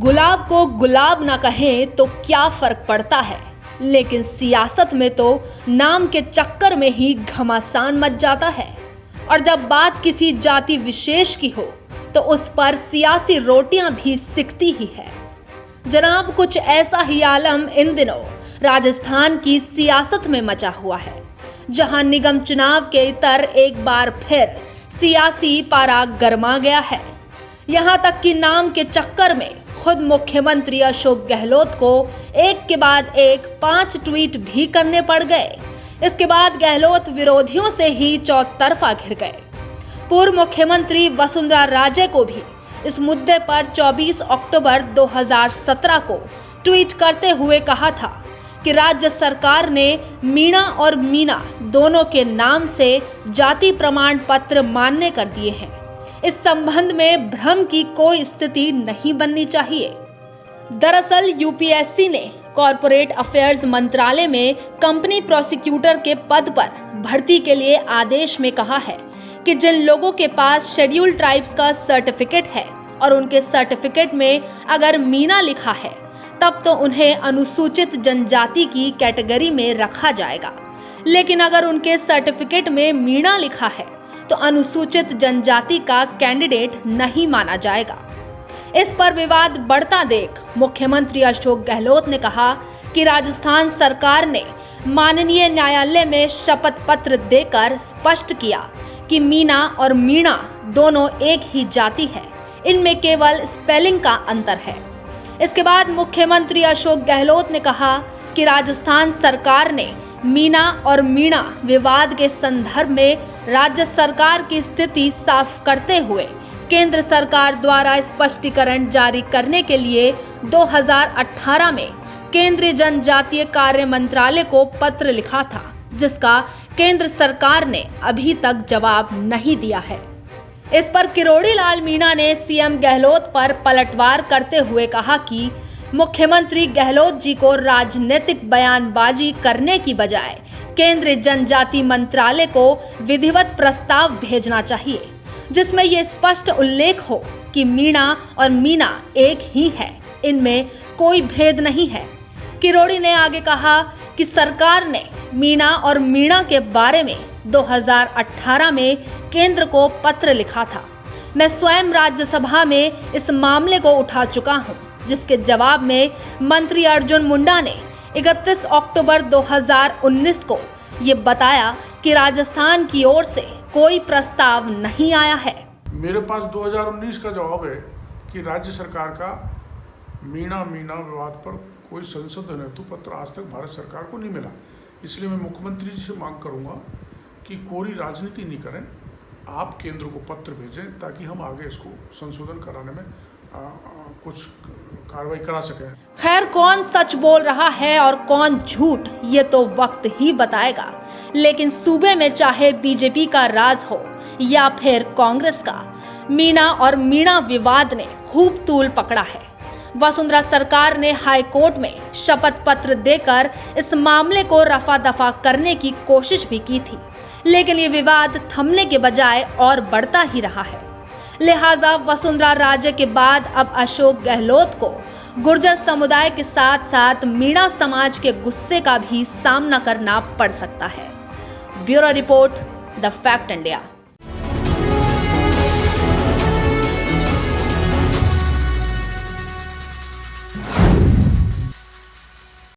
गुलाब को गुलाब ना कहें तो क्या फर्क पड़ता है, लेकिन सियासत में तो नाम के चक्कर में ही घमासान मच जाता है। और जब बात किसी जाति विशेष की हो तो उस पर सियासी रोटियां भी सिकती ही है। जनाब, कुछ ऐसा ही आलम इन दिनों राजस्थान की सियासत में मचा हुआ है, जहां निगम चुनाव के इतर एक बार फिर सियासी पारा गरमा गया है। यहां तक कि नाम के चक्कर में खुद मुख्यमंत्री अशोक गहलोत को एक के बाद एक 5 ट्वीट भी करने पड़ गए। इसके बाद गहलोत विरोधियों से ही चौतरफा घिर गए। पूर्व मुख्यमंत्री वसुंधरा राजे को भी इस मुद्दे पर 24 अक्टूबर 2017 को ट्वीट करते हुए कहा था कि राज्य सरकार ने मीणा और मीना दोनों के नाम से जाति प्रमाण पत्र मान्य कर दिए हैं। इस संबंध में भ्रम की कोई स्थिति नहीं बननी चाहिए। दरअसल यूपीएससी ने कॉरपोरेट अफेयर्स मंत्रालय में कंपनी प्रोसिक्यूटर के पद पर भर्ती के लिए आदेश में कहा है कि जिन लोगों के पास शेड्यूल ट्राइब्स का सर्टिफिकेट है और उनके सर्टिफिकेट में अगर मीना लिखा है, तब तो उन्हें अनुसूचित जनजाति की कैटेगरी में रखा जाएगा। लेकिन अगर उनके सर्टिफिकेट में मीणा लिखा है तो अनुसूचित जनजाति का कैंडिडेट नहीं माना जाएगा। इस पर विवाद बढ़ता देख मुख्यमंत्री अशोक गहलोत ने कहा कि राजस्थान सरकार ने माननीय न्यायालय में शपथ पत्र देकर स्पष्ट किया कि मीना और मीणा दोनों एक ही जाति है, इनमें केवल स्पेलिंग का अंतर है। इसके बाद मुख्यमंत्री अशोक गहलोत ने कहा कि राजस्थान सरकार ने मीना और मीणा विवाद के संदर्भ में राज्य सरकार की स्थिति साफ करते हुए केंद्र सरकार द्वारा स्पष्टीकरण जारी करने के लिए 2018 में केंद्रीय जनजातीय कार्य मंत्रालय को पत्र लिखा था, जिसका केंद्र सरकार ने अभी तक जवाब नहीं दिया है। इस पर किरोड़ी लाल मीणा ने सीएम गहलोत पर पलटवार करते हुए कहा कि मुख्यमंत्री गहलोत जी को राजनीतिक बयानबाजी करने की बजाय केंद्रीय जनजाति मंत्रालय को विधिवत प्रस्ताव भेजना चाहिए, जिसमें यह स्पष्ट उल्लेख हो कि मीणा और मीना एक ही है, इनमें कोई भेद नहीं है। किरोड़ी ने आगे कहा कि सरकार ने मीना और मीणा के बारे में 2018 में केंद्र को पत्र लिखा था। मैं स्वयं राज्यसभा में इस मामले को उठा चुका हूं, जिसके जवाब में मंत्री अर्जुन मुंडा ने 31 अक्टूबर 2019 को ये बताया कि राजस्थान की ओर से कोई प्रस्ताव नहीं आया है। मेरे पास 2019 का जवाब है कि राज्य सरकार का मीणा विवाद पर कोई संशोधन हेतु पत्र आज तक भारत सरकार को नहीं मिला। इसलिए मैं मुख्यमंत्री जी से मांग करूंगा कि कोई राजनीति नहीं करें, आप केंद्र को पत्र भेजें ताकि हम आगे इसको संशोधन कराने में कुछ कार्रवाई करा सकें। खैर, कौन सच बोल रहा है और कौन झूठ, ये तो वक्त ही बताएगा। लेकिन सूबे में चाहे बीजेपी का राज हो या फिर कांग्रेस का, मीणा और मीणा विवाद ने खूब तूल पकड़ा है। वसुंधरा सरकार ने हाई कोर्ट में शपथ पत्र देकर इस मामले को रफा दफा करने की कोशिश भी की थी, लेकिन ये विवाद थमने के बजाय और बढ़ता ही रहा है। लिहाजा वसुंधरा राजे के बाद अब अशोक गहलोत को गुर्जर समुदाय के साथ साथ मीणा समाज के गुस्से का भी सामना करना पड़ सकता है। Bureau report, the fact India.